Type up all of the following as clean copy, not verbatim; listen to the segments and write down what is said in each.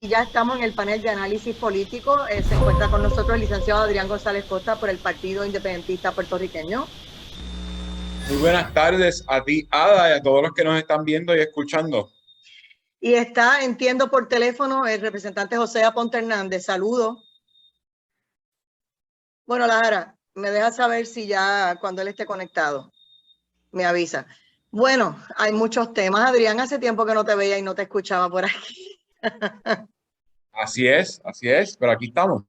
Y ya estamos en el panel de análisis político. Se encuentra con nosotros el licenciado Adrián González Costa por el Partido Independentista Puertorriqueño. Muy buenas tardes a ti, Ada, y a todos los que nos están viendo y escuchando. Y está, entiendo por teléfono, el representante José Aponte Hernández. Saludos. Bueno, Lara, me deja saber si ya cuando él esté conectado, me avisa. Bueno, hay muchos temas. Adrián, hace tiempo que no te veía y no te escuchaba por aquí. Así es, pero aquí estamos.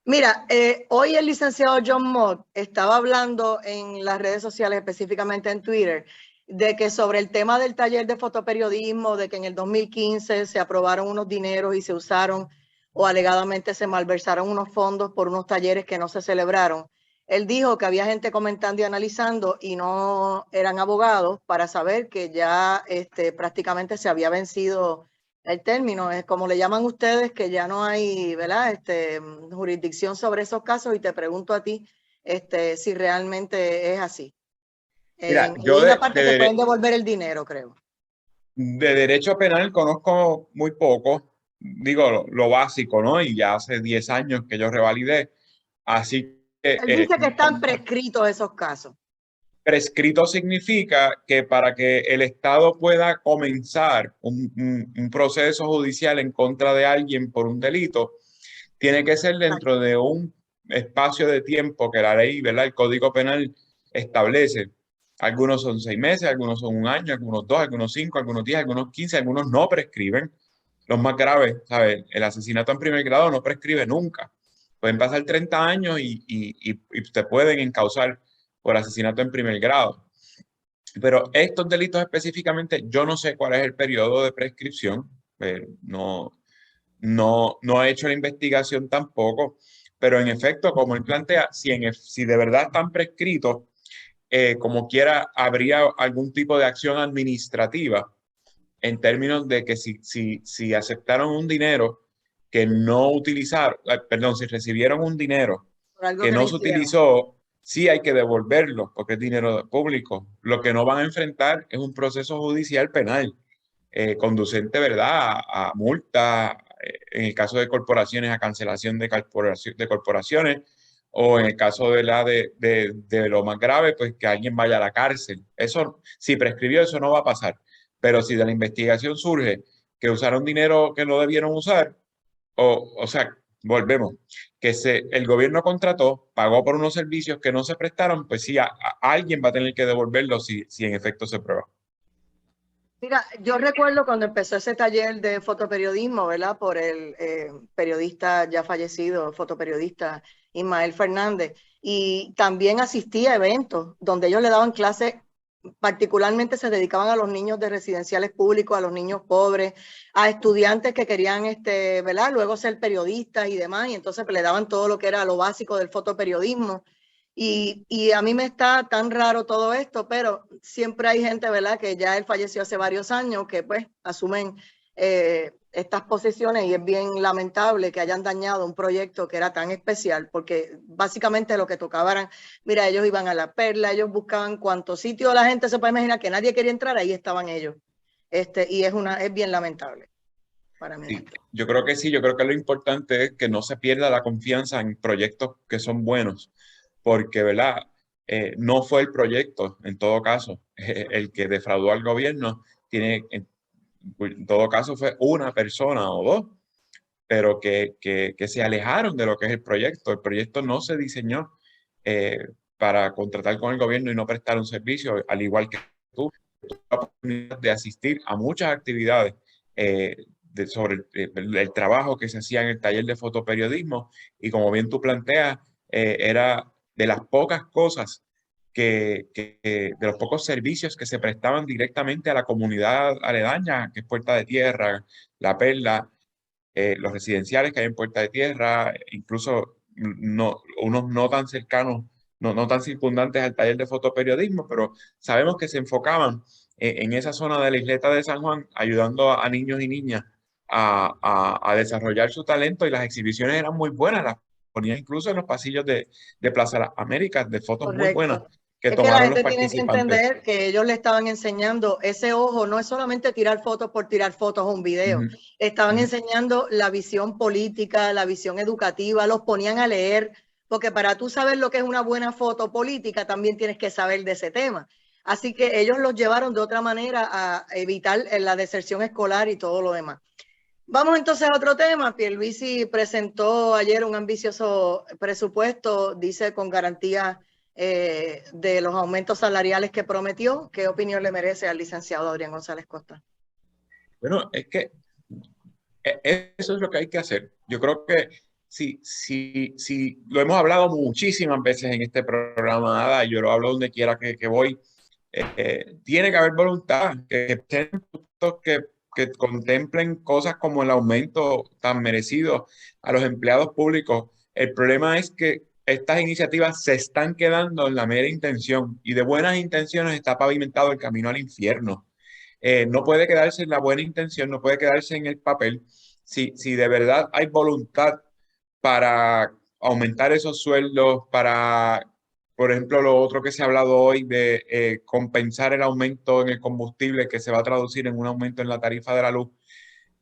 Mira, hoy el licenciado John Mott estaba hablando en las redes sociales, específicamente en Twitter, de que sobre el tema del taller de fotoperiodismo, de que en el 2015 se aprobaron unos dineros y se usaron o alegadamente se malversaron unos fondos por unos talleres que no se celebraron. Él dijo que había gente comentando y analizando y no eran abogados para saber que ya prácticamente se había vencido el término, es como le llaman ustedes, que ya no hay, ¿verdad? Jurisdicción sobre esos casos y te pregunto a ti si realmente es así. Mira, Y una parte que pueden devolver el dinero, creo. de derecho penal conozco muy poco, digo lo básico, ¿no? Y ya hace 10 años que yo revalidé, así que Él dice que están prescritos esos casos. prescrito significa que para que el Estado pueda comenzar un proceso judicial en contra de alguien por un delito, tiene que ser dentro de un espacio de tiempo que la ley, ¿verdad? El Código Penal establece. Algunos son 6 meses, algunos son un año, algunos 2, algunos 5, algunos 10, algunos 15, algunos no prescriben. Los más graves, ¿sabes? El asesinato en primer grado no prescribe nunca. Pueden pasar 30 años y te pueden encausar por asesinato en primer grado. Pero estos delitos específicamente, yo no sé cuál es el periodo de prescripción. No he hecho la investigación tampoco, pero en efecto, como él plantea, si de verdad están prescritos, como quiera, habría algún tipo de acción administrativa en términos de que si aceptaron un dinero que no utilizaron, perdón, si recibieron un dinero Por algo que que no no se hicieron. utilizó, sí hay que devolverlo porque es dinero público. Lo que no van a enfrentar es un proceso judicial penal conducente, ¿verdad?, a multa, en el caso de corporaciones, a cancelación de corporaciones, o en el caso de lo más grave, pues que alguien vaya a la cárcel. Eso, si prescribió, eso no va a pasar. Pero si de la investigación surge que usaron dinero que no debieron usar, o sea, volvemos, el gobierno contrató, pagó por unos servicios que no se prestaron, pues sí, alguien va a tener que devolverlo si en efecto se prueba. Mira, yo recuerdo cuando empezó ese taller de fotoperiodismo, ¿verdad? Por el periodista ya fallecido, fotoperiodista Ismael Fernández. Y también asistí a eventos donde ellos le daban clases, particularmente se dedicaban a los niños de residenciales públicos, a los niños pobres, a estudiantes que querían, ¿verdad? Luego ser periodistas y demás. Y entonces pues, le daban todo lo que era lo básico del fotoperiodismo. Y a mí me está tan raro todo esto, pero siempre hay gente, ¿verdad? Que ya él falleció hace varios años, que pues asumen estas posiciones y es bien lamentable que hayan dañado un proyecto que era tan especial, porque básicamente lo que tocaba eran, mira, ellos iban a La Perla, ellos buscaban cuántos sitios la gente se puede imaginar que nadie quería entrar, ahí estaban ellos. Y es bien lamentable para mí. Sí, yo creo que sí, yo creo que lo importante es que no se pierda la confianza en proyectos que son buenos, porque, ¿verdad? No fue el proyecto, en todo caso, el que defraudó al gobierno, en todo caso fue una persona o dos, pero que se alejaron de lo que es el proyecto. El proyecto no se diseñó para contratar con el gobierno y no prestar un servicio, al igual que tú, la oportunidad de asistir a muchas actividades sobre el trabajo que se hacía en el taller de fotoperiodismo y como bien tú planteas, era de las pocas cosas de los pocos servicios que se prestaban directamente a la comunidad aledaña, que es Puerta de Tierra, La Perla, los residenciales que hay en Puerta de Tierra, incluso unos no tan cercanos, no tan circundantes al taller de fotoperiodismo, pero sabemos que se enfocaban en esa zona de la isleta de San Juan, ayudando a niños y niñas a desarrollar su talento y las exhibiciones eran muy buenas, las ponían incluso en los pasillos de Plaza Las Américas, de fotos muy buenas. Correcto. que Es que la tomaron los gente tiene que participantes. entender que ellos le estaban enseñando, ese ojo no es solamente tirar fotos por tirar fotos o un video, estaban enseñando la visión política, la visión educativa, los ponían a leer, porque para tú saber lo que es una buena foto política también tienes que saber de ese tema. Así que ellos los llevaron de otra manera a evitar la deserción escolar y todo lo demás. Vamos entonces a otro tema. Pierluisi presentó ayer un ambicioso presupuesto, dice con garantía de los aumentos salariales que prometió. ¿Qué opinión le merece al licenciado Adrián González Costa? Bueno, es que eso es lo que hay que hacer. Yo creo que si lo hemos hablado muchísimas veces en este programa, Ada, y yo lo hablo donde quiera que voy, tiene que haber voluntad, que contemplen cosas como el aumento tan merecido a los empleados públicos. El problema es que estas iniciativas se están quedando en la mera intención y de buenas intenciones está pavimentado el camino al infierno. No puede quedarse en la buena intención, no puede quedarse en el papel. Si de verdad hay voluntad para aumentar esos sueldos, para, por ejemplo, lo otro que se ha hablado hoy de compensar el aumento en el combustible que se va a traducir en un aumento en la tarifa de la luz,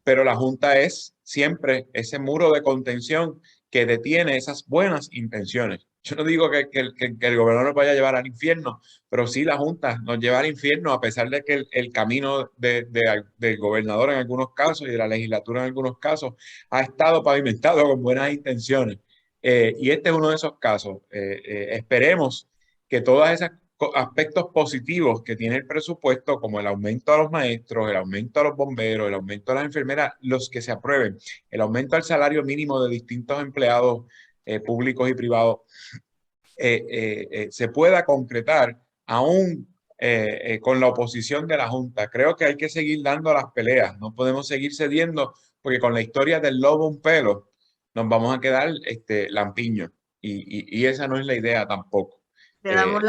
pero la Junta es siempre ese muro de contención que detiene esas buenas intenciones. Yo no digo que el gobernador nos vaya a llevar al infierno, pero sí la Junta nos lleva al infierno a pesar de que el camino del gobernador en algunos casos y de la legislatura en algunos casos ha estado pavimentado con buenas intenciones. Y este es uno de esos casos. Esperemos que todas esas aspectos positivos que tiene el presupuesto, como el aumento a los maestros, el aumento a los bomberos, el aumento a las enfermeras, los que se aprueben, el aumento al salario mínimo de distintos empleados públicos y privados, se pueda concretar aún con la oposición de la Junta. Creo que hay que seguir dando las peleas, no podemos seguir cediendo, porque con la historia del lobo un pelo nos vamos a quedar lampiños, y esa no es la idea tampoco. Le damos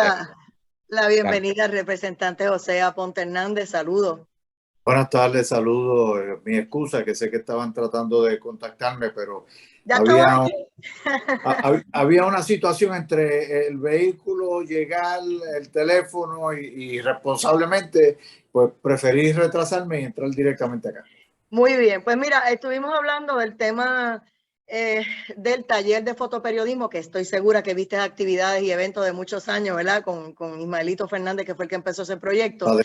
la bienvenida al representante José Aponte Hernández. Saludos. Buenas tardes, saludos. Mi excusa, que sé que estaban tratando de contactarme, pero Ya había una situación entre el vehículo, llegar, el teléfono y responsablemente, pues preferí retrasarme y entrar directamente acá. Muy bien, pues mira, estuvimos hablando del tema del taller de fotoperiodismo, que estoy segura que viste actividades y eventos de muchos años, ¿verdad? Con Ismaelito Fernández, que fue el que empezó ese proyecto.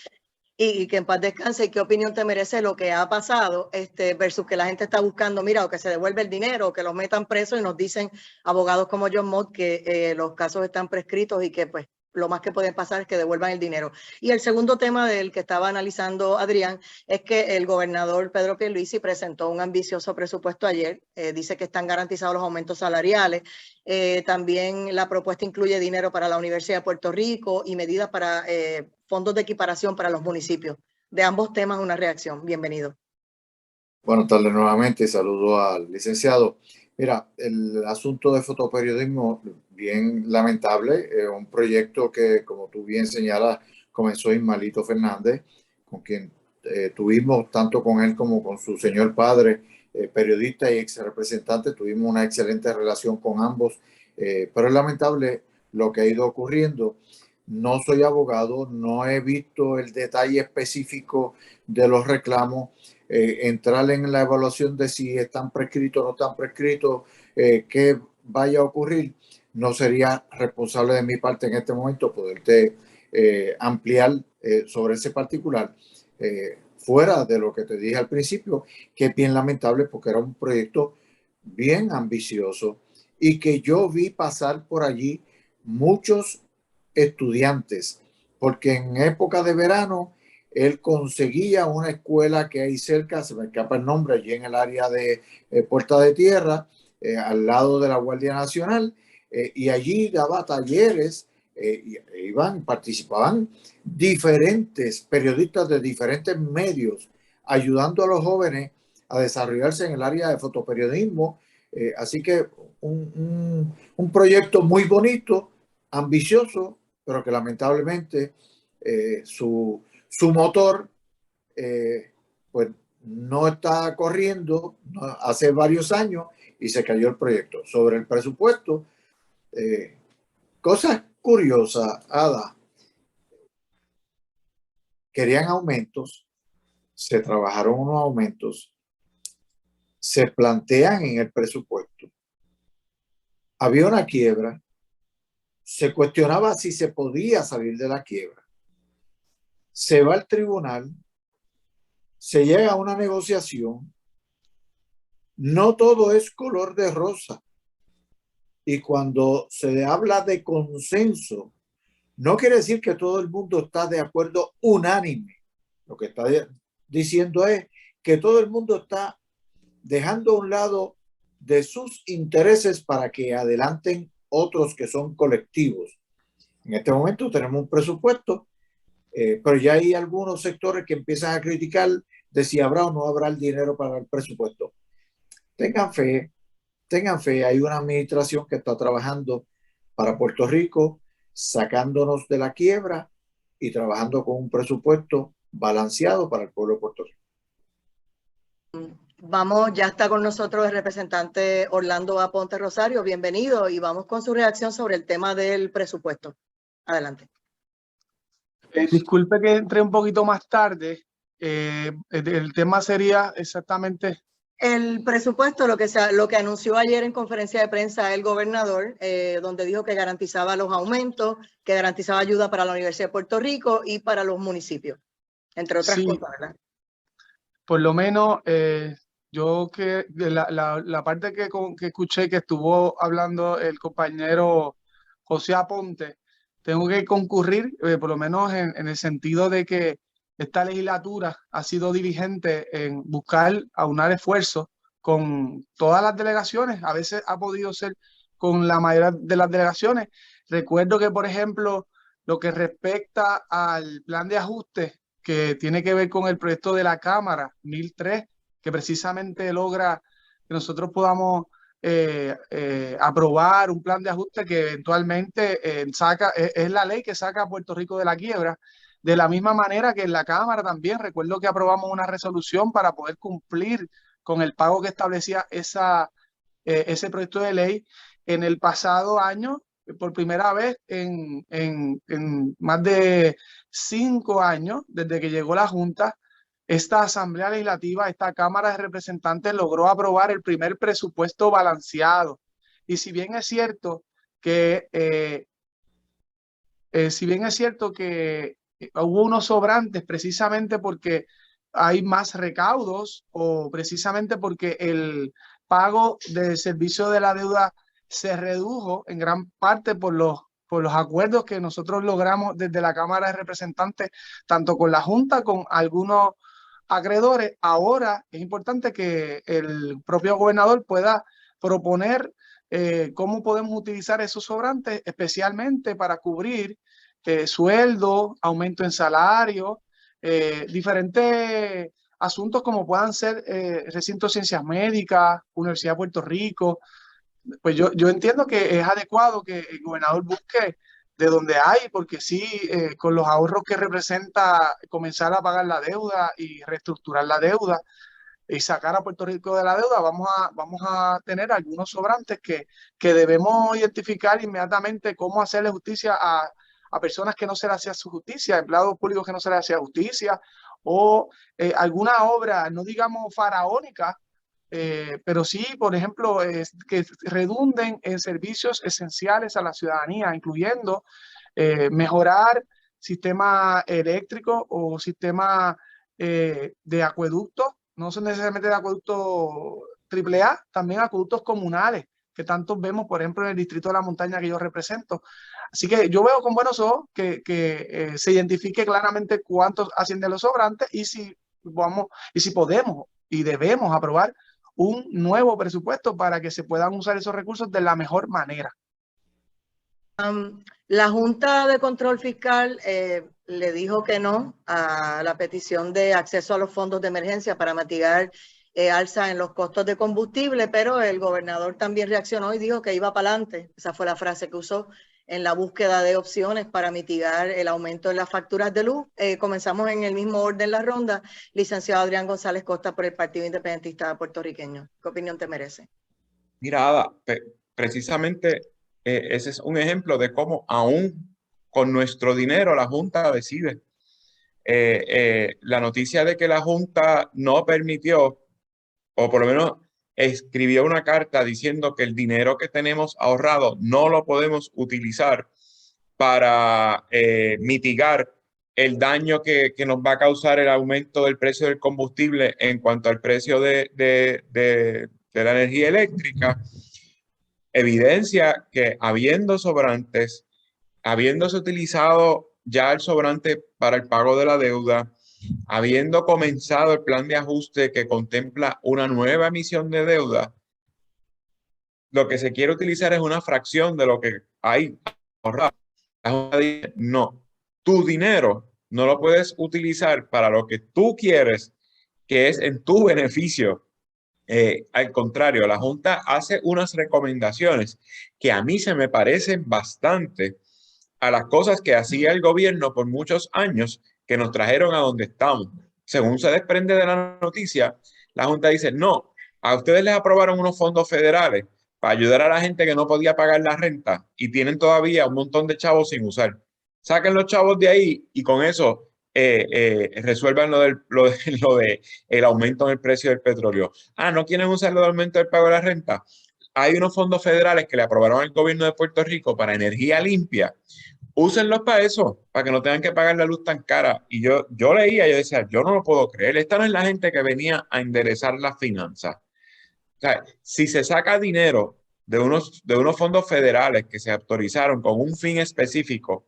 Y que en paz descanse. ¿Y qué opinión te merece lo que ha pasado versus que la gente está buscando, mira, o que se devuelve el dinero, o que los metan presos, y nos dicen abogados como John Mott que los casos están prescritos y que pues lo más que pueden pasar es que devuelvan el dinero? Y el segundo tema del que estaba analizando Adrián es que el gobernador Pedro Pierluisi presentó un ambicioso presupuesto ayer. Dice que están garantizados los aumentos salariales. También la propuesta incluye dinero para la Universidad de Puerto Rico y medidas para fondos de equiparación para los municipios. De ambos temas, una reacción. Bienvenido. Buenas tardes nuevamente. Saludo al licenciado. Mira, el asunto de fotoperiodismo, bien lamentable, un proyecto que, como tú bien señalas, comenzó Ismaelito Fernández, con quien tuvimos, tanto con él como con su señor padre, periodista y ex representante, tuvimos una excelente relación con ambos, pero es lamentable lo que ha ido ocurriendo. No soy abogado, no he visto el detalle específico de los reclamos. Entrar en la evaluación de si están prescritos o no están prescritos, qué vaya a ocurrir, no sería responsable de mi parte en este momento poderte ampliar sobre ese particular, fuera de lo que te dije al principio, que es bien lamentable porque era un proyecto bien ambicioso y que yo vi pasar por allí muchos estudiantes, porque en época de verano él conseguía una escuela que hay cerca, se me escapa el nombre, allí en el área de Puerta de Tierra, al lado de la Guardia Nacional, y allí daba talleres, participaban diferentes periodistas de diferentes medios, ayudando a los jóvenes a desarrollarse en el área de fotoperiodismo. Así que un proyecto muy bonito, ambicioso, pero que lamentablemente su motor pues no está corriendo hace varios años y se cayó el proyecto. Sobre el presupuesto, cosas curiosas, Ada. querían aumentos, se trabajaron unos aumentos, se plantean en el presupuesto, había una quiebra, se cuestionaba si se podía salir de la quiebra, se va al tribunal, se llega a una negociación, no todo es color de rosa. Y cuando se habla de consenso, no quiere decir que todo el mundo está de acuerdo unánime. Lo que está diciendo es que todo el mundo está dejando a un lado de sus intereses para que adelanten otros que son colectivos. En este momento tenemos un presupuesto, pero ya hay algunos sectores que empiezan a criticar de si habrá o no habrá el dinero para el presupuesto. Tengan fe, hay una administración que está trabajando para Puerto Rico, sacándonos de la quiebra y trabajando con un presupuesto balanceado para el pueblo de Puerto Rico. Vamos, ya está con nosotros el representante Orlando Aponte Rosario, bienvenido, y vamos con su reacción sobre el tema del presupuesto. Adelante. Disculpe que entré un poquito más tarde. El tema sería exactamente... El presupuesto, lo que anunció ayer en conferencia de prensa el gobernador, donde dijo que garantizaba los aumentos, que garantizaba ayuda para la Universidad de Puerto Rico y para los municipios, entre otras cosas, ¿verdad? Por lo menos yo que la parte que escuché que estuvo hablando el compañero José Aponte, tengo que concurrir por lo menos en el sentido de que esta legislatura ha sido diligente en buscar aunar esfuerzos con todas las delegaciones. A veces ha podido ser con la mayoría de las delegaciones. Recuerdo que, por ejemplo, lo que respecta al plan de ajuste que tiene que ver con el proyecto de la Cámara 1003, que precisamente logra que nosotros podamos aprobar un plan de ajuste que eventualmente es la ley que saca a Puerto Rico de la quiebra. De la misma manera que en la Cámara también, recuerdo que aprobamos una resolución para poder cumplir con el pago que establecía ese proyecto de ley. En el pasado año, por primera vez en más de 5 años, desde que llegó la Junta, esta Asamblea Legislativa, esta Cámara de Representantes logró aprobar el primer presupuesto balanceado. Y si bien es cierto que hubo unos sobrantes precisamente porque hay más recaudos o precisamente porque el pago del servicio de la deuda se redujo en gran parte por los acuerdos que nosotros logramos desde la Cámara de Representantes, tanto con la Junta, con algunos acreedores. Ahora es importante que el propio gobernador pueda proponer cómo podemos utilizar esos sobrantes, especialmente para cubrir sueldo, aumento en salario, diferentes asuntos como puedan ser recinto de ciencias médicas, Universidad de Puerto Rico. Pues yo entiendo que es adecuado que el gobernador busque de donde hay, porque sí, con los ahorros que representa comenzar a pagar la deuda y reestructurar la deuda y sacar a Puerto Rico de la deuda, vamos a tener algunos sobrantes que debemos identificar inmediatamente cómo hacerle justicia a personas que no se les hacía su justicia, empleados públicos que no se les hacía justicia, o alguna obra, no digamos faraónica, pero sí, por ejemplo, que redunden en servicios esenciales a la ciudadanía, incluyendo mejorar sistema eléctrico o sistema de acueductos, no son necesariamente de acueductos AAA, también acueductos comunales, que tantos vemos, por ejemplo, en el distrito de la montaña que yo represento. Así que yo veo con buenos ojos que se identifique claramente cuántos ascienden los sobrantes y si podemos y debemos aprobar un nuevo presupuesto para que se puedan usar esos recursos de la mejor manera. La Junta de Control Fiscal le dijo que no a la petición de acceso a los fondos de emergencia para mitigar alza en los costos de combustible, pero el gobernador también reaccionó y dijo que iba para adelante. Esa fue la frase que usó en la búsqueda de opciones para mitigar el aumento en las facturas de luz. Comenzamos en el mismo orden la ronda. Licenciado Adrián González Costa por el Partido Independentista Puertorriqueño. ¿Qué opinión te merece? Mira, Ada, precisamente ese es un ejemplo de cómo aún con nuestro dinero la Junta decide la noticia de que la Junta no permitió, o por lo menos escribió una carta diciendo que el dinero que tenemos ahorrado no lo podemos utilizar para mitigar el daño que nos va a causar el aumento del precio del combustible en cuanto al precio de la energía eléctrica, evidencia que habiendo sobrantes, habiéndose utilizado ya el sobrante para el pago de la deuda, habiendo comenzado el plan de ajuste que contempla una nueva emisión de deuda, lo que se quiere utilizar es una fracción de lo que hay ahorrado. La Junta dice, no, tu dinero no lo puedes utilizar para lo que tú quieres, que es en tu beneficio. Al contrario, la Junta hace unas recomendaciones que a mí se me parecen bastante a las cosas que hacía el gobierno por muchos años que nos trajeron a donde estamos. Según se desprende de la noticia, la Junta dice, no, a ustedes les aprobaron unos fondos federales para ayudar a la gente que no podía pagar la renta y tienen todavía un montón de chavos sin usar. Saquen los chavos de ahí y con eso resuelvan lo de el aumento en el precio del petróleo. Ah, ¿no quieren usar lo del aumento del pago de la renta? Hay unos fondos federales que le aprobaron al gobierno de Puerto Rico para energía limpia. Úsenlos para eso, para que no tengan que pagar la luz tan cara. Y yo leía, yo decía, yo no lo puedo creer. Esta no es la gente que venía a enderezar las finanzas. O sea, si se saca dinero de unos fondos federales que se autorizaron con un fin específico,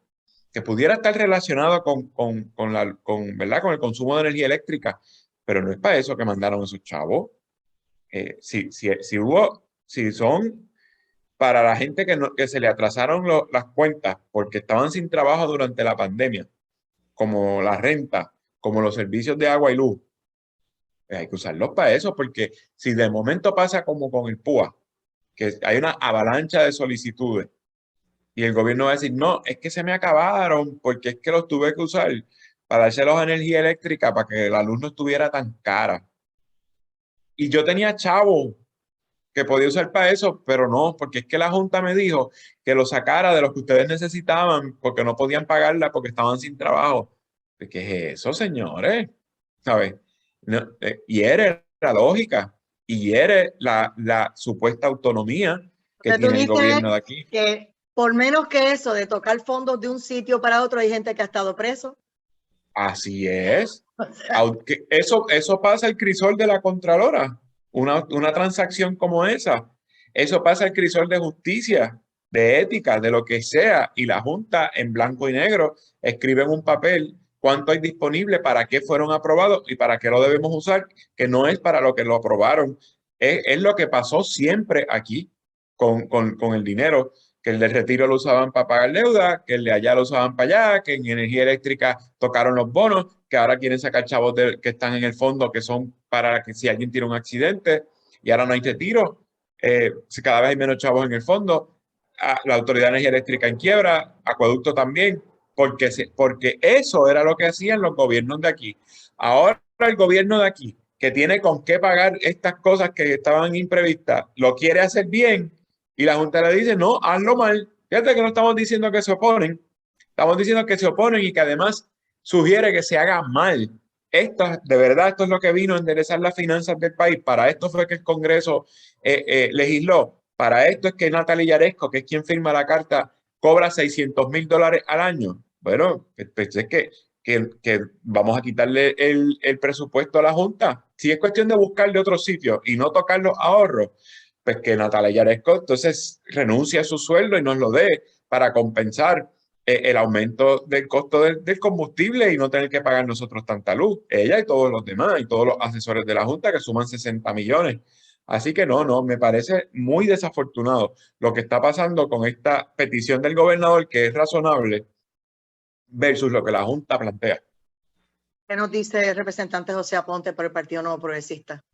que pudiera estar relacionado ¿verdad? Con el consumo de energía eléctrica, pero no es para eso que mandaron esos chavos. Si son para la gente que se le atrasaron las cuentas porque estaban sin trabajo durante la pandemia, como la renta, como los servicios de agua y luz, hay que usarlos para eso, porque si de momento pasa como con el PUA, que hay una avalancha de solicitudes y el gobierno va a decir, no, es que se me acabaron porque es que los tuve que usar para dárselos a energía eléctrica para que la luz no estuviera tan cara. Y yo tenía chavo que podía usar para eso, pero no, porque es que la Junta me dijo que lo sacara de los que ustedes necesitaban porque no podían pagarla porque estaban sin trabajo. ¿Qué es eso, señores? ¿Sabes? No, hiere la lógica y hiere la supuesta autonomía que Pero tú tiene el dices gobierno de aquí. que por menos que eso de tocar fondos de un sitio para otro hay gente que ha estado preso. Así es. O sea, Aunque eso pasa el crisol de la Contralora. Una transacción como esa. Eso pasa el crisol de justicia, de ética, de lo que sea. Y la Junta en blanco y negro escribe en un papel cuánto hay disponible, para qué fueron aprobados y para qué lo debemos usar, que no es para lo que lo aprobaron. Es lo que pasó siempre aquí con el dinero, que el del retiro lo usaban para pagar deuda, que el de allá lo usaban para allá, que en energía eléctrica tocaron los bonos, que ahora quieren sacar chavos que están en el fondo, que son para que si alguien tiene un accidente y ahora no hay retiro, si cada vez hay menos chavos en el fondo, la Autoridad de Energía Eléctrica en quiebra, Acueducto también, porque eso era lo que hacían los gobiernos de aquí. Ahora el gobierno de aquí, que tiene con qué pagar estas cosas que estaban imprevistas, lo quiere hacer bien y la Junta le dice, no, hazlo mal. Fíjate que no estamos diciendo que se oponen, estamos diciendo que se oponen y que además sugiere que se haga mal. De verdad, esto es lo que vino a enderezar las finanzas del país. Para esto fue que el Congreso legisló. Para esto es que Natalia Yaresco, que es quien firma la carta, cobra $600,000 al año. Bueno, pues es que vamos a quitarle el presupuesto a la Junta. Si es cuestión de buscarle otro sitio y no tocar los ahorros, pues que Natalia Yaresco entonces renuncie a su sueldo y nos lo dé para compensar el aumento del costo del combustible y no tener que pagar nosotros tanta luz. Ella y todos los demás y todos los asesores de la Junta, que suman 60 millones. Así que no, me parece muy desafortunado lo que está pasando con esta petición del gobernador, que es razonable, versus lo que la Junta plantea. ¿qué nos dice el representante José Aponte por el Partido Nuevo Progresista?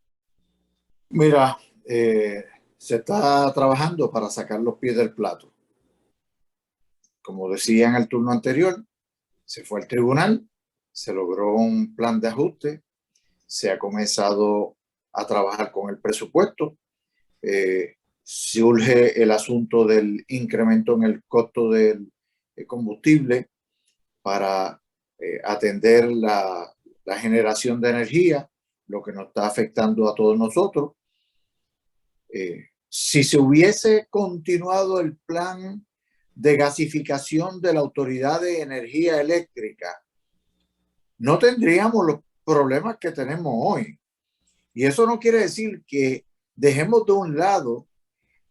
Mira, se está trabajando para sacar los pies del plato. Como decía en el turno anterior, se fue al tribunal, se logró un plan de ajuste, se ha comenzado a trabajar con el presupuesto, surge el asunto del incremento en el costo del combustible para atender la generación de energía, lo que nos está afectando a todos nosotros. Si se hubiese continuado el plan de gasificación de la Autoridad de Energía Eléctrica, no tendríamos los problemas que tenemos hoy. Y eso no quiere decir que dejemos de un lado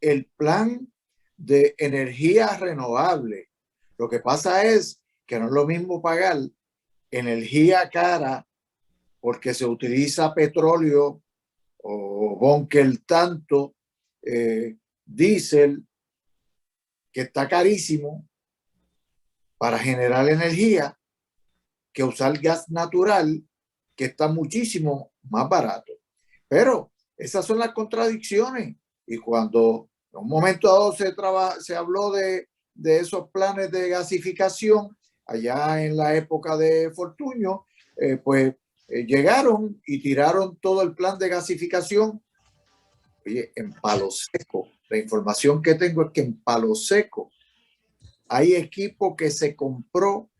el plan de energía renovable. Lo que pasa es que no es lo mismo pagar energía cara porque se utiliza petróleo o bunker tanto, diésel, que está carísimo para generar energía, que usar gas natural, que está muchísimo más barato. Pero esas son las contradicciones. Y cuando en un momento dado se habló de esos planes de gasificación, allá en la época de Fortuño, llegaron y tiraron todo el plan de gasificación. Oye, en Palo Seco, la información que tengo es que en Palo Seco hay equipo que se compró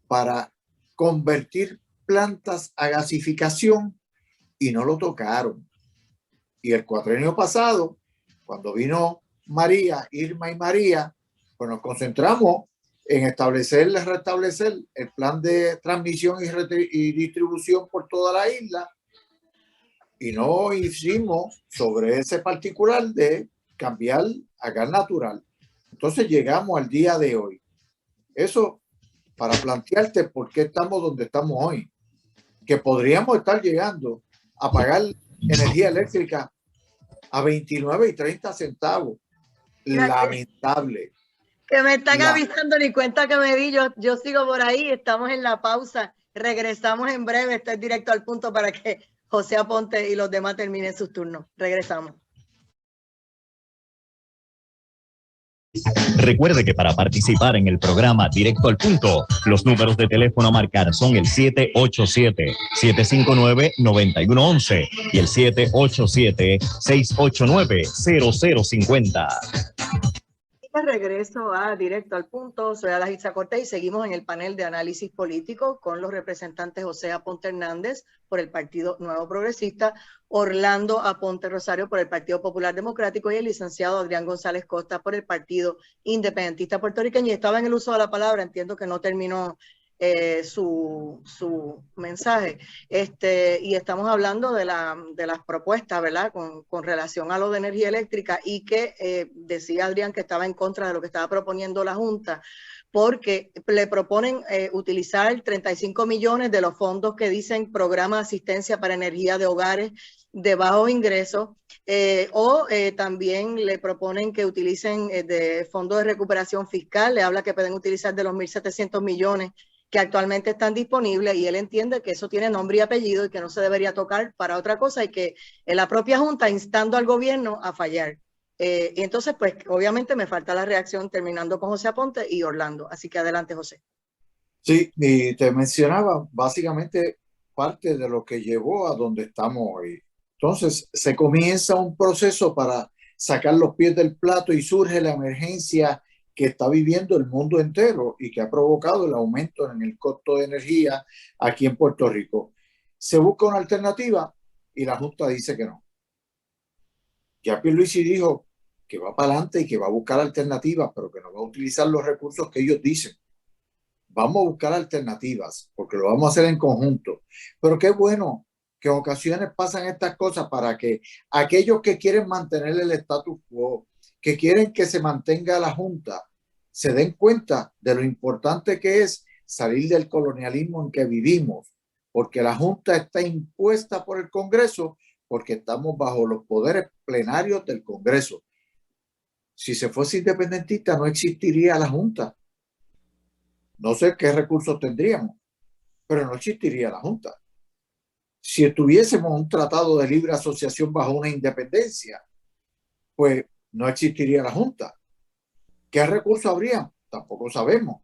para convertir plantas a gasificación y no lo tocaron. Y el cuatrienio pasado, cuando vino María, Irma y María, pues nos concentramos en restablecer el plan de transmisión y distribución por toda la isla, y no hicimos sobre ese particular de cambiar a gas natural. Entonces llegamos al día de hoy. Eso para plantearte por qué estamos donde estamos hoy, que podríamos estar llegando a pagar energía eléctrica a 29 y 30 centavos. Lamentable. Que me están avisando, ni cuenta que me di, yo sigo por ahí, estamos en la pausa, regresamos en breve, estoy directo al punto para que José Aponte y los demás terminen sus turnos. Regresamos. Recuerde que para participar en el programa Directo al Punto, los números de teléfono a marcar son el 787-759-9111 y el 787-689-0050. De regreso a Directo al Punto, soy Adalgisa Cortés y seguimos en el panel de análisis político con los representantes José Aponte Hernández por el Partido Nuevo Progresista, Orlando Aponte Rosario por el Partido Popular Democrático y el licenciado Adrián González Costa por el Partido Independentista Puertorriqueño. Y estaba en el uso de la palabra, entiendo que no terminó su mensaje. Y estamos hablando de las propuestas, ¿verdad? Con relación a lo de energía eléctrica y que decía Adrián que estaba en contra de lo que estaba proponiendo la Junta, porque le proponen utilizar 35 millones de los fondos que dicen Programa de Asistencia para Energía de Hogares de Bajos Ingresos, también le proponen que utilicen de fondos de recuperación fiscal, le habla que pueden utilizar de los 1.700 millones que actualmente están disponibles, y él entiende que eso tiene nombre y apellido y que no se debería tocar para otra cosa, y que en la propia Junta instando al gobierno a fallar. Y entonces, pues, obviamente me falta la reacción terminando con José Aponte y Orlando. Así que adelante, José. Sí, y te mencionaba básicamente parte de lo que llevó a donde estamos hoy. Entonces, se comienza un proceso para sacar los pies del plato y surge la emergencia que está viviendo el mundo entero y que ha provocado el aumento en el costo de energía aquí en Puerto Rico. Se busca una alternativa y la Junta dice que no. Ya Pierluisi dijo que va para adelante y que va a buscar alternativas, pero que no va a utilizar los recursos que ellos dicen. Vamos a buscar alternativas porque lo vamos a hacer en conjunto. Pero qué bueno que en ocasiones pasan estas cosas para que aquellos que quieren mantener el status quo, que quieren que se mantenga la Junta, se den cuenta de lo importante que es salir del colonialismo en que vivimos, porque la Junta está impuesta por el Congreso, porque estamos bajo los poderes plenarios del Congreso. Si se fuese independentista, no existiría la Junta. No sé qué recursos tendríamos, pero no existiría la Junta. Si tuviésemos un tratado de libre asociación bajo una independencia, pues no existiría la Junta. ¿Qué recursos habría? Tampoco sabemos.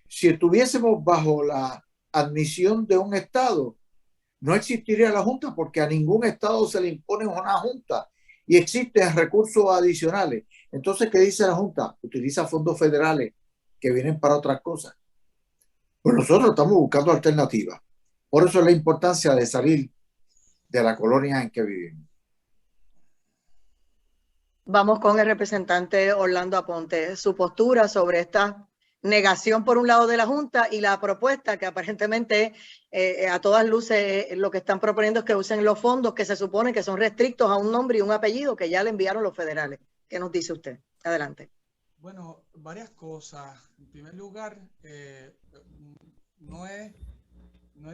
Si estuviésemos bajo la admisión de un Estado, no existiría la Junta porque a ningún Estado se le impone una Junta y existen recursos adicionales. Entonces, ¿qué dice la Junta? Utiliza fondos federales que vienen para otras cosas. Pues nosotros estamos buscando alternativas. Por eso es la importancia de salir de la colonia en que vivimos. Vamos con el representante Orlando Aponte, su postura sobre esta negación por un lado de la Junta y la propuesta que aparentemente a todas luces lo que están proponiendo es que usen los fondos que se supone que son restrictos a un nombre y un apellido que ya le enviaron los federales. ¿Qué nos dice usted? Adelante. Bueno, varias cosas. En primer lugar, no es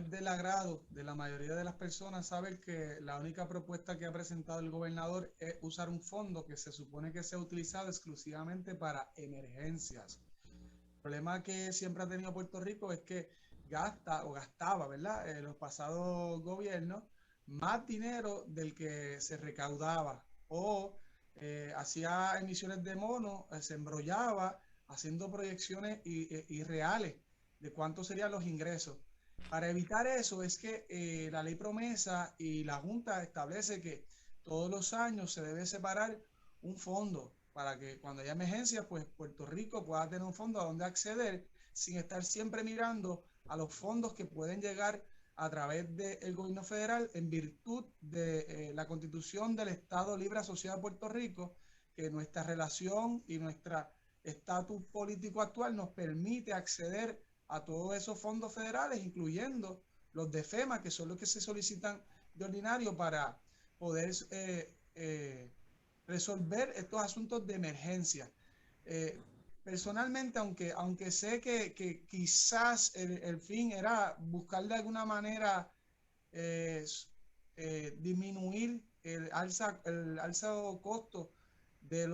del agrado de la mayoría de las personas saber que la única propuesta que ha presentado el gobernador es usar un fondo que se supone que se ha utilizado exclusivamente para emergencias. El problema que siempre ha tenido Puerto Rico es que gastaba, ¿verdad? En los pasados gobiernos más dinero del que se recaudaba o hacía emisiones de mono, se embrollaba haciendo proyecciones irreales de cuántos serían los ingresos. Para evitar eso es que la ley promesa y la Junta establece que todos los años se debe separar un fondo para que cuando haya emergencia, pues Puerto Rico pueda tener un fondo a donde acceder sin estar siempre mirando a los fondos que pueden llegar a través del gobierno federal en virtud de la Constitución del Estado Libre Asociado de Puerto Rico, que nuestra relación y nuestro estatus político actual nos permite acceder a todos esos fondos federales, incluyendo los de FEMA, que son los que se solicitan de ordinario para poder resolver estos asuntos de emergencia. Personalmente, aunque sé que quizás el fin era buscar de alguna manera disminuir el alza costo de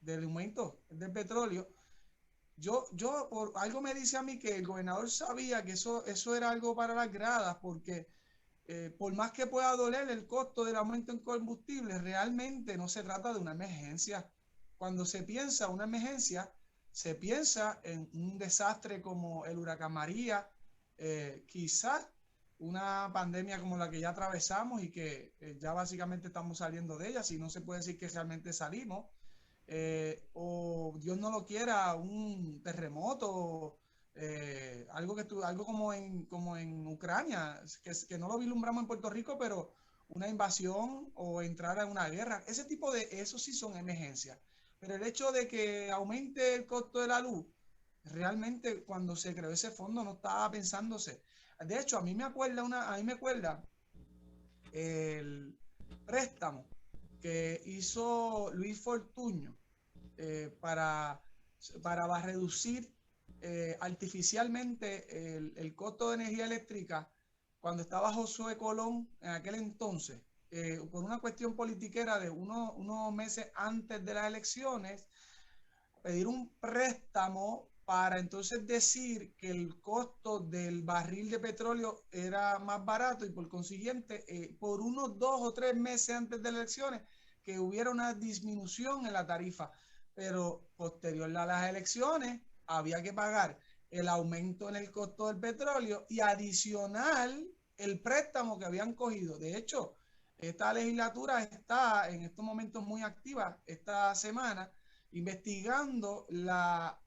del aumento del petróleo, yo por algo me dice a mí que el gobernador sabía que eso era algo para las gradas, porque por más que pueda doler el costo del aumento en combustible, realmente no se trata de una emergencia. Cuando se piensa una emergencia, se piensa en un desastre como el huracán María, quizás una pandemia como la que ya atravesamos y que ya básicamente estamos saliendo de ella, si no se puede decir que realmente salimos. O Dios no lo quiera, un terremoto, algo como en Ucrania, que no lo vislumbramos en Puerto Rico, pero una invasión o entrar a una guerra, eso sí son emergencias. Pero el hecho de que aumente el costo de la luz, realmente cuando se creó ese fondo no estaba pensándose. De hecho, a mí me acuerda el préstamo que hizo Luis Fortuño para reducir artificialmente el costo de energía eléctrica cuando estaba Josué Colón en aquel entonces, por una cuestión politiquera de unos meses antes de las elecciones, pedir un préstamo para entonces decir que el costo del barril de petróleo era más barato y por consiguiente, por unos 2 o 3 meses antes de las elecciones, que hubiera una disminución en la tarifa. Pero posterior a las elecciones había que pagar el aumento en el costo del petróleo y adicional el préstamo que habían cogido. De hecho, esta legislatura está en estos momentos muy activa esta semana investigando la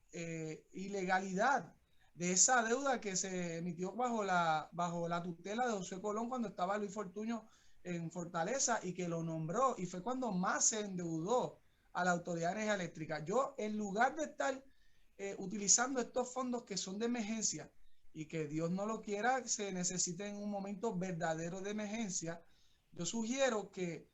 ilegalidad de esa deuda que se emitió bajo la tutela de José Colón cuando estaba Luis Fortuño en Fortaleza y que lo nombró, y fue cuando más se endeudó a la Autoridad de Energía Eléctrica. Yo, en lugar de estar utilizando estos fondos que son de emergencia y que Dios no lo quiera, se necesiten en un momento verdadero de emergencia, yo sugiero que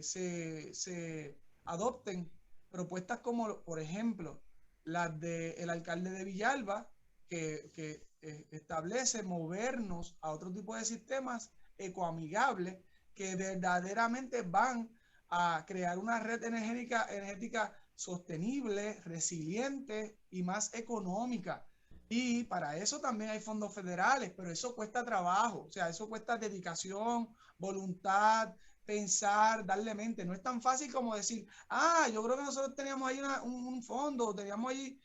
se adopten propuestas como, por ejemplo, las del alcalde de Villalba, que establece movernos a otro tipo de sistemas ecoamigables que verdaderamente van a crear una red energética sostenible, resiliente y más económica. Y para eso también hay fondos federales, pero eso cuesta trabajo, o sea, eso cuesta dedicación, voluntad, pensar, darle mente. No es tan fácil como decir, yo creo que nosotros teníamos ahí un fondo, teníamos ahí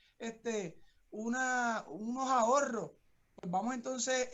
unos ahorros, pues vamos entonces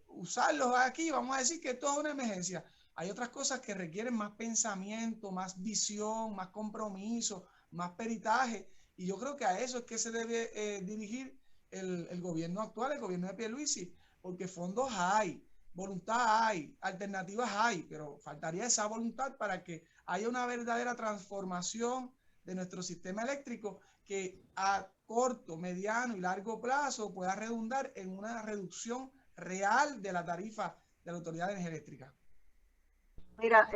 usarlos aquí, vamos a decir que esto es una emergencia. Hay otras cosas que requieren más pensamiento, más visión, más compromiso, más peritaje, y yo creo que a eso es que se debe dirigir el gobierno actual, el gobierno de Pierluisi, porque fondos hay, voluntad hay, alternativas hay, pero faltaría esa voluntad para que haya una verdadera transformación de nuestro sistema eléctrico que a corto, mediano y largo plazo pueda redundar en una reducción real de la tarifa de la Autoridad de Energía Eléctrica. Mira,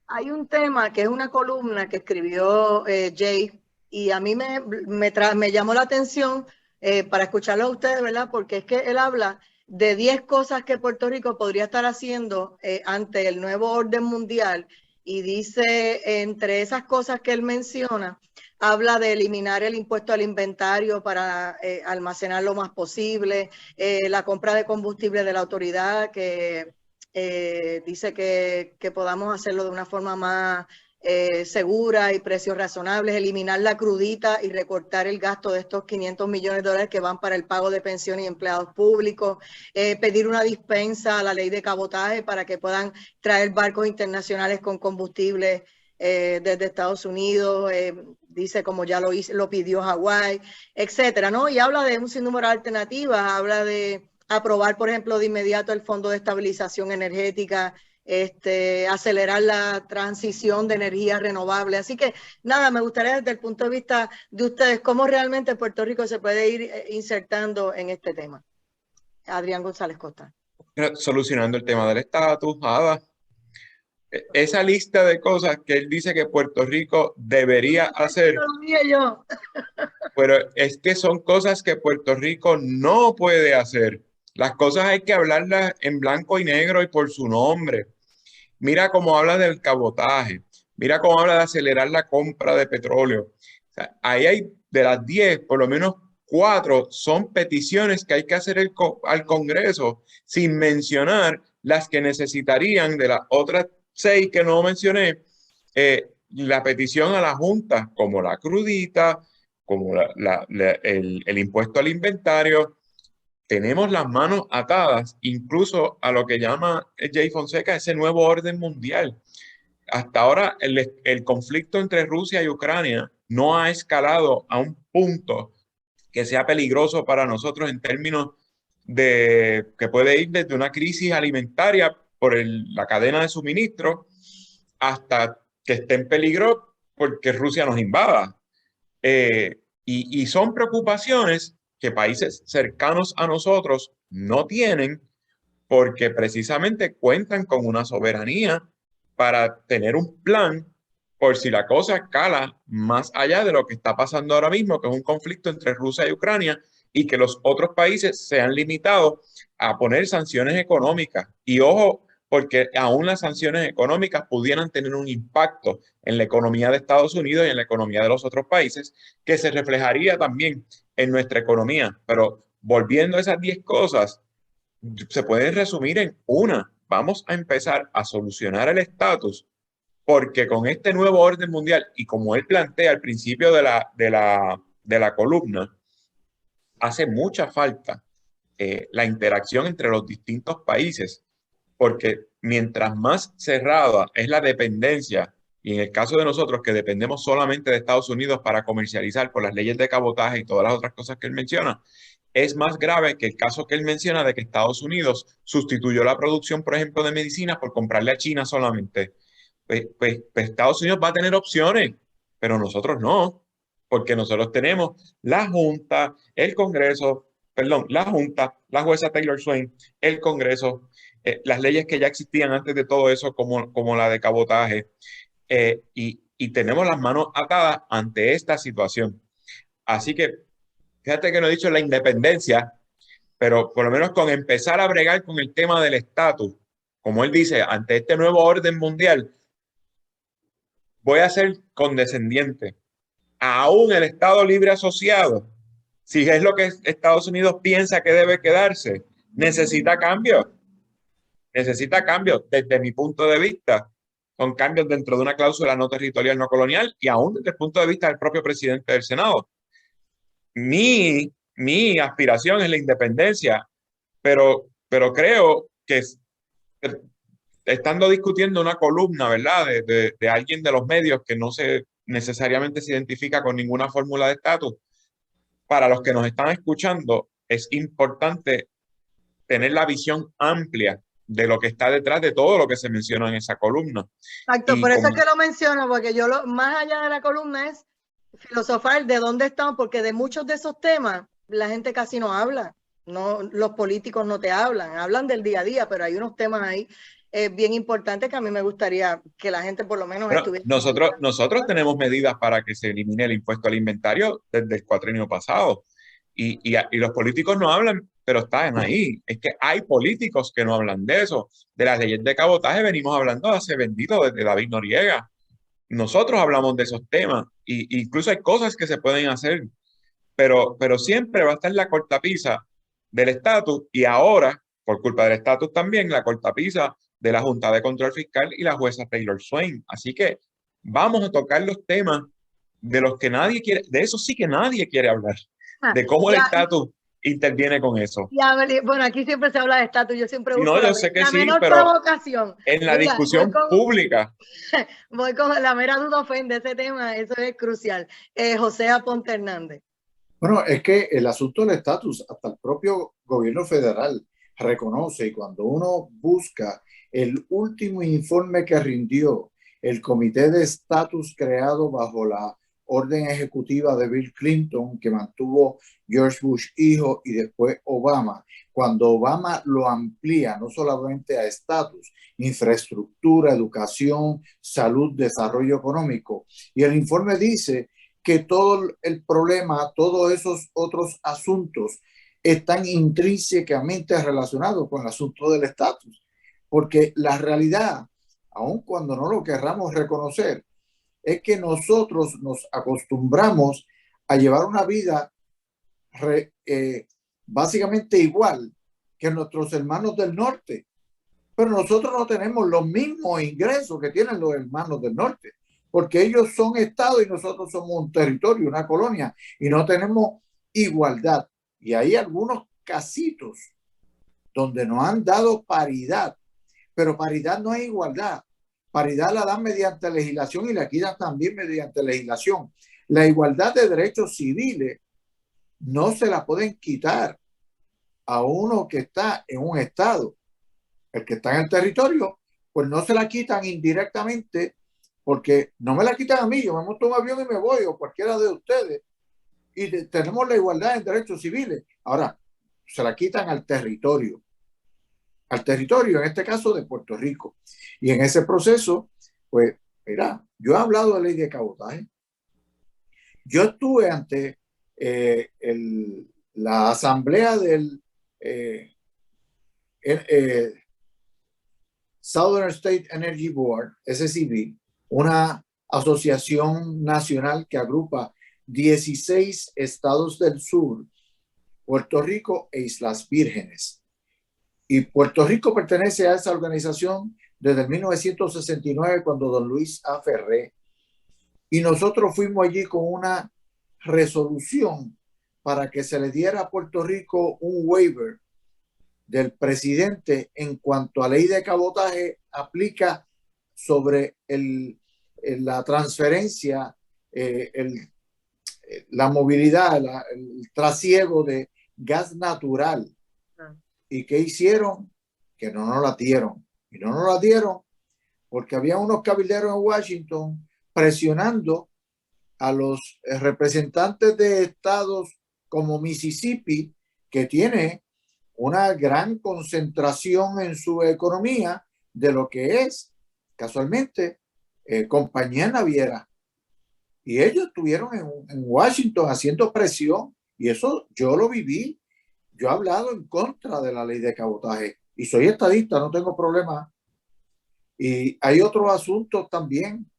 hay un tema que es una columna que escribió Jay, y a mí me llamó la atención para escucharlo a ustedes, ¿verdad? Porque es que él habla de 10 cosas que Puerto Rico podría estar haciendo ante el nuevo orden mundial, y dice, entre esas cosas que él menciona, habla de eliminar el impuesto al inventario para almacenar lo más posible, la compra de combustible de la autoridad, que dice que podamos hacerlo de una forma más segura y precios razonables, eliminar la crudita y recortar el gasto de estos 500 millones de dólares que van para el pago de pensiones y empleados públicos, pedir una dispensa a la ley de cabotaje para que puedan traer barcos internacionales con combustible desde Estados Unidos, dice como ya lo pidió Hawái, etcétera, ¿no? Y habla de un sinnúmero de alternativas, habla de aprobar, por ejemplo, de inmediato el Fondo de Estabilización Energética, acelerar la transición de energía renovable. Así que nada, me gustaría desde el punto de vista de ustedes, cómo realmente Puerto Rico se puede ir insertando en este tema. Adrián González Costa. Solucionando el tema del estatus, Ada. Esa lista de cosas que él dice que Puerto Rico debería hacer, Lo dije yo. pero es que son cosas que Puerto Rico no puede hacer. Las cosas hay que hablarlas en blanco y negro y por su nombre. Mira cómo habla del cabotaje, mira cómo habla de acelerar la compra de petróleo. O sea, ahí hay de las 10, por lo menos 4 son peticiones que hay que hacer al Congreso, sin mencionar las que necesitarían de las otras 6 que no mencioné, la petición a la Junta, como la crudita, como el impuesto al inventario. Tenemos las manos atadas incluso a lo que llama Jay Fonseca ese nuevo orden mundial. Hasta ahora el conflicto entre Rusia y Ucrania no ha escalado a un punto que sea peligroso para nosotros en términos de que puede ir desde una crisis alimentaria por la cadena de suministro hasta que esté en peligro porque Rusia nos invada. Y son preocupaciones que países cercanos a nosotros no tienen porque precisamente cuentan con una soberanía para tener un plan por si la cosa cala más allá de lo que está pasando ahora mismo, que es un conflicto entre Rusia y Ucrania, y que los otros países se han limitado a poner sanciones económicas. Y ojo, porque aún las sanciones económicas pudieran tener un impacto en la economía de Estados Unidos y en la economía de los otros países, que se reflejaría también en nuestra economía. Pero volviendo a esas 10 cosas, se puede resumir en una. Vamos a empezar a solucionar el estatus, porque con este nuevo orden mundial, y como él plantea al principio de la columna, hace mucha falta la interacción entre los distintos países, porque mientras más cerrada es la dependencia, y en el caso de nosotros que dependemos solamente de Estados Unidos para comercializar por las leyes de cabotaje y todas las otras cosas que él menciona, es más grave que el caso que él menciona de que Estados Unidos sustituyó la producción, por ejemplo, de medicinas por comprarle a China solamente. Pues Estados Unidos va a tener opciones, pero nosotros no, porque nosotros tenemos la Junta, el Congreso, perdón, la Junta, la jueza Taylor Swain, el Congreso, las leyes que ya existían antes de todo eso, como la de cabotaje, y tenemos las manos atadas ante esta situación. Así que, fíjate que no he dicho la independencia, pero por lo menos con empezar a bregar con el tema del estatus, como él dice, ante este nuevo orden mundial, voy a ser condescendiente. Aún el Estado Libre Asociado, si es lo que Estados Unidos piensa que debe quedarse, necesita cambios. Necesita cambios desde mi punto de vista. Son cambios dentro de una cláusula no territorial, no colonial, y aún desde el punto de vista del propio presidente del Senado. Mi aspiración es la independencia, pero creo que estando discutiendo una columna, ¿verdad? De alguien de los medios que no necesariamente se identifica con ninguna fórmula de estatus, para los que nos están escuchando, es importante tener la visión amplia de lo que está detrás de todo lo que se menciona en esa columna. Exacto, Y por eso como- es que lo menciono, porque yo más allá de la columna es filosofar de dónde estamos, porque de muchos de esos temas la gente casi no habla, no, los políticos no te hablan del día a día, pero hay unos temas ahí bien importantes que a mí me gustaría que la gente por lo menos Bueno, estuviera. nosotros tenemos medidas para que se elimine el impuesto al inventario desde el cuatrienio pasado. Y los políticos no hablan, pero están ahí. Es que hay políticos que no hablan de eso. De las leyes de cabotaje venimos hablando hace bendito desde David Noriega. Nosotros hablamos de esos temas. Y incluso hay cosas que se pueden hacer, pero siempre va a estar la cortapisa del estatus y ahora, por culpa del estatus también, la cortapisa de la Junta de Control Fiscal y la jueza Taylor Swain. Así que vamos a tocar los temas de los que nadie quiere, de eso sí que nadie quiere hablar, de cómo el estatus interviene con eso. Bueno, aquí siempre se habla de estatus, yo siempre Si busco no, yo sé que la sí, menor pero provocación. en la Mira, discusión pública. voy con la mera duda ofende ese tema, eso es crucial. José Aponte Hernández. Bueno, es que el asunto del estatus, hasta el propio gobierno federal reconoce, y cuando uno busca el último informe que rindió el comité de estatus creado bajo la orden ejecutiva de Bill Clinton, que mantuvo George Bush hijo y después Obama, cuando Obama lo amplía no solamente a estatus, infraestructura, educación, salud, desarrollo económico, y el informe dice que todo el problema, todos esos otros asuntos están intrínsecamente relacionados con el asunto del estatus, porque la realidad, aun cuando no lo querramos reconocer, es que nosotros nos acostumbramos a llevar una vida básicamente igual que nuestros hermanos del norte, pero nosotros no tenemos los mismos ingresos que tienen los hermanos del norte, porque ellos son estados y nosotros somos un territorio, una colonia, y no tenemos igualdad. Y hay algunos casitos donde nos han dado paridad, pero paridad no es igualdad. Paridad la dan mediante legislación y la quitan también mediante legislación. La igualdad de derechos civiles no se la pueden quitar a uno que está en un estado. El que está en el territorio, pues no se la quitan indirectamente, porque no me la quitan a mí, yo me monto un avión y me voy, o cualquiera de ustedes, y tenemos la igualdad en derechos civiles. Ahora, se la quitan al territorio, en este caso de Puerto Rico. Y en ese proceso, pues, mira, yo he hablado de ley de cabotaje. Yo estuve ante la asamblea del Southern State Energy Board, SCB, una asociación nacional que agrupa 16 estados del sur, Puerto Rico e Islas Vírgenes. Y Puerto Rico pertenece a esa organización desde 1969, cuando don Luis A. Ferré. Y nosotros fuimos allí con una resolución para que se le diera a Puerto Rico un waiver del presidente en cuanto a ley de cabotaje aplica sobre la transferencia, la movilidad, el trasiego de gas natural. ¿Y qué hicieron? Que no nos la dieron. Y no nos la dieron porque había unos cabilderos en Washington presionando a los representantes de estados como Mississippi, que tiene una gran concentración en su economía de lo que es casualmente compañía naviera. Y ellos estuvieron en Washington haciendo presión, y eso yo lo viví. Yo he hablado en contra de la ley de cabotaje y soy estadista, no tengo problema. Y hay otros asuntos también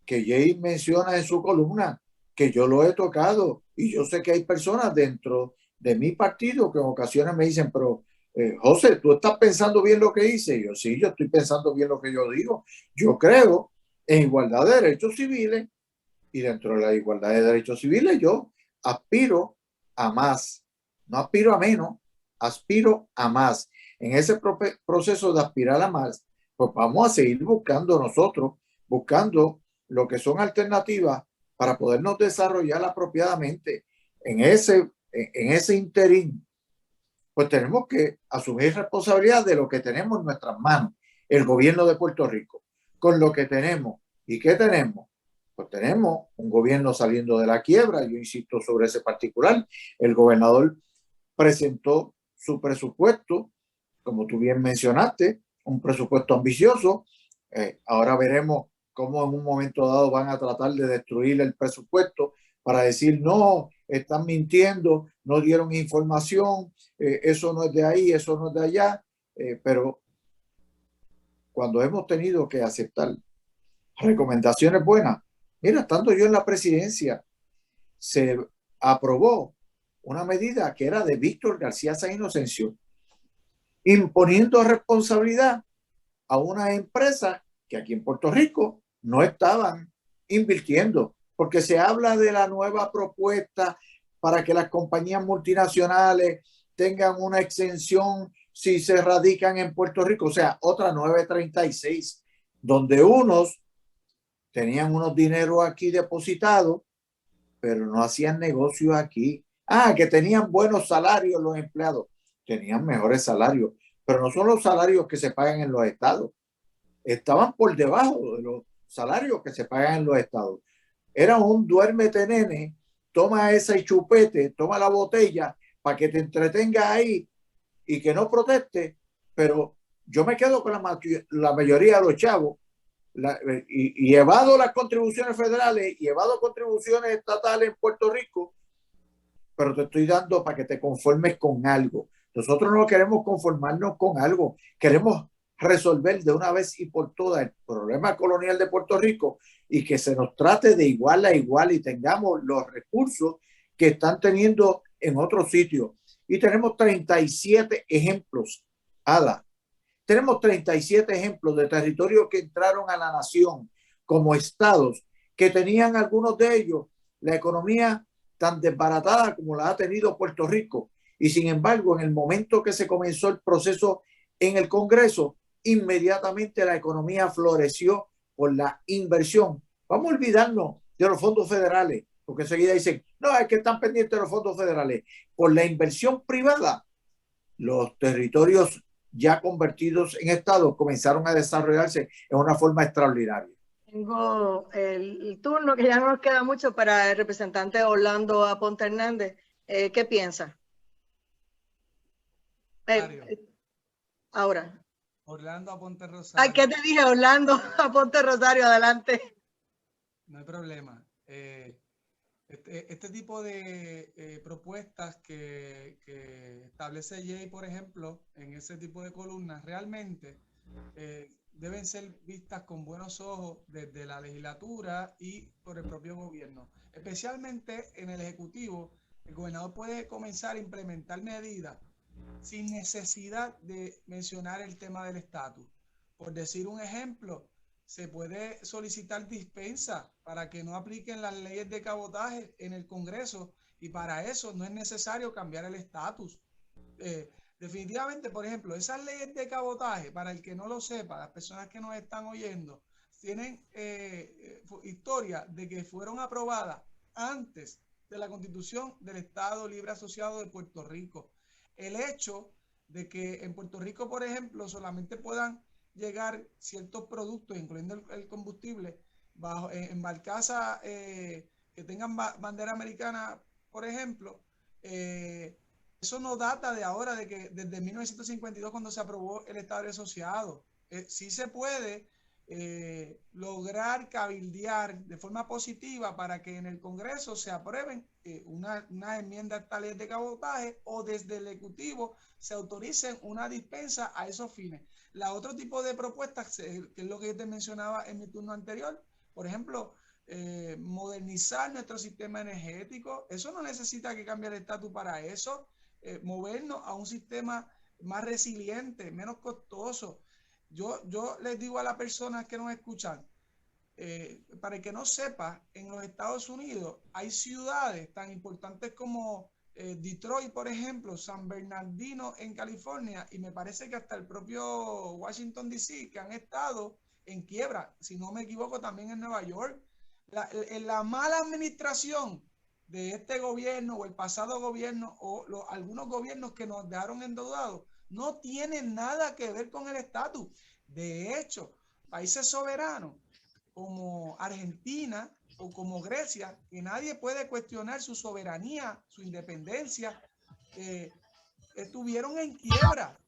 que Jay menciona en su columna, que yo lo he tocado, y yo sé que hay personas dentro de mi partido que en ocasiones me dicen, pero José, ¿tú estás pensando bien lo que hice? Y yo, sí, yo estoy pensando bien lo que yo digo. Yo creo en igualdad de derechos civiles, y dentro de la igualdad de derechos civiles yo aspiro a más. No aspiro a menos, aspiro a más. En ese proceso de aspirar a más, pues vamos a seguir buscando nosotros, buscando lo que son alternativas para podernos desarrollar apropiadamente. En ese en ese interín, pues tenemos que asumir responsabilidad de lo que tenemos en nuestras manos, el gobierno de Puerto Rico, con lo que tenemos. ¿Y qué tenemos? Pues tenemos un gobierno saliendo de la quiebra. Yo insisto sobre ese particular. El gobernador presentó su presupuesto, como tú bien mencionaste, un presupuesto ambicioso. Ahora veremos cómo en un momento dado van a tratar de destruir el presupuesto para decir, no, están mintiendo, no dieron información, eso no es de ahí, eso no es de allá. Pero cuando hemos tenido que aceptar recomendaciones buenas, mira, estando yo en la presidencia, se aprobó una medida que era de Víctor García San Inocencio, imponiendo responsabilidad a unas empresas que aquí en Puerto Rico no estaban invirtiendo, porque se habla de la nueva propuesta para que las compañías multinacionales tengan una exención si se radican en Puerto Rico, o sea, otra 936, donde unos tenían unos dineros aquí depositados, pero no hacían negocios aquí. Que tenían buenos salarios los empleados, tenían mejores salarios, pero no son los salarios que se pagan en los estados. Estaban por debajo de los salarios que se pagan en los estados. Era un duérmete, nene, toma ese chupete, toma la botella para que te entretengas ahí y que no proteste, pero yo me quedo con la mayoría de los chavos y evado las contribuciones federales y evado contribuciones estatales en Puerto Rico, pero te estoy dando para que te conformes con algo. Nosotros no queremos conformarnos con algo, queremos resolver de una vez y por todas el problema colonial de Puerto Rico y que se nos trate de igual a igual y tengamos los recursos que están teniendo en otros sitios. Y tenemos 37 ejemplos, Ada. Tenemos 37 ejemplos de territorios que entraron a la nación como estados, que tenían algunos de ellos la economía tan desbaratada como la ha tenido Puerto Rico. Y sin embargo, en el momento que se comenzó el proceso en el Congreso, inmediatamente la economía floreció por la inversión. Vamos a olvidarnos de los fondos federales, porque enseguida dicen, no, es que están pendientes de los fondos federales. Por la inversión privada, los territorios ya convertidos en estados comenzaron a desarrollarse en una forma extraordinaria. Tengo el turno, que ya no nos queda mucho, para el representante Orlando Aponte Hernández. ¿Qué piensa? Ahora. Orlando Aponte Rosario. Ay, ¿qué te dije? Orlando Aponte Rosario, adelante. No hay problema. Este tipo de propuestas que establece Jay, por ejemplo, en ese tipo de columnas, realmente deben ser vistas con buenos ojos desde la legislatura y por el propio gobierno. Especialmente en el Ejecutivo, el gobernador puede comenzar a implementar medidas sin necesidad de mencionar el tema del estatus. Por decir un ejemplo, se puede solicitar dispensa para que no apliquen las leyes de cabotaje en el Congreso, y para eso no es necesario cambiar el estatus. Definitivamente, por ejemplo, esas leyes de cabotaje, para el que no lo sepa, las personas que nos están oyendo, tienen historia de que fueron aprobadas antes de la Constitución del Estado Libre Asociado de Puerto Rico. El hecho de que en Puerto Rico, por ejemplo, solamente puedan llegar ciertos productos, incluyendo el combustible, en barcazas que tengan bandera americana, por ejemplo, eso no data de ahora, de que desde 1952, cuando se aprobó el Estado Asociado. Sí se puede lograr cabildear de forma positiva para que en el Congreso se aprueben una enmienda a esta ley de cabotaje, o desde el Ejecutivo se autoricen una dispensa a esos fines. La otro tipo de propuestas, que es lo que yo te mencionaba en mi turno anterior, por ejemplo, modernizar nuestro sistema energético. Eso no necesita que cambie el estatus para eso. Movernos a un sistema más resiliente, menos costoso. Yo les digo a las personas que nos escuchan, para el que no sepa, en los Estados Unidos hay ciudades tan importantes como Detroit, por ejemplo, San Bernardino en California, y me parece que hasta el propio Washington DC, que han estado en quiebra, si no me equivoco, también en Nueva York. La mala administración de este gobierno o el pasado gobierno o algunos gobiernos que nos dejaron endeudados no tienen nada que ver con el estatus. De hecho, países soberanos como Argentina o como Grecia, que nadie puede cuestionar su soberanía, su independencia, estuvieron en quiebra.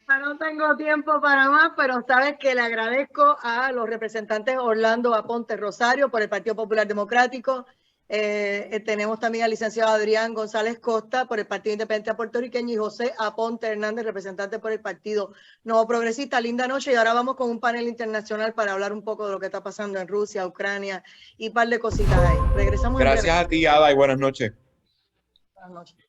No tengo tiempo para más, pero sabes que le agradezco a los representantes Orlando Aponte Rosario por el Partido Popular Democrático. Tenemos también al licenciado Adrián González Costa por el Partido Independiente Puertorriqueño y José Aponte Hernández, representante por el Partido Nuevo Progresista. Linda noche, y ahora vamos con un panel internacional para hablar un poco de lo que está pasando en Rusia, Ucrania y un par de cositas ahí. Regresamos. Gracias a ti, Ada, y buenas noches. Buenas noches.